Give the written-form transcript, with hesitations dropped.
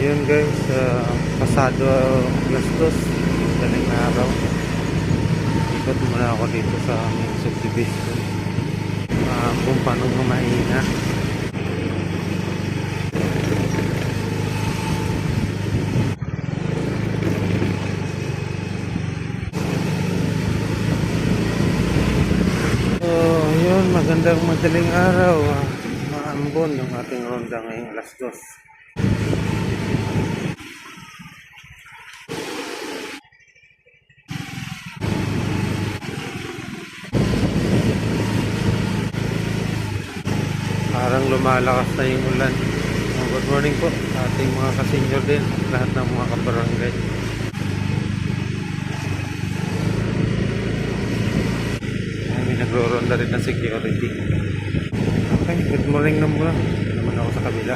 Yun guys, pasado alas 2 daling araw. Ikot muna ako dito sa aming subdivision. Kung paano mahina. So yun, magandang madaling araw. Maambon yung ating ronda ngayong alas 2. Parang lumalakas na yung ulan. Good morning po sa ating mga kasenyor din, lahat ng mga kabarangay. May nagro-ronda rin ng security. Okay, good morning na muna. Naman ako sa kabila.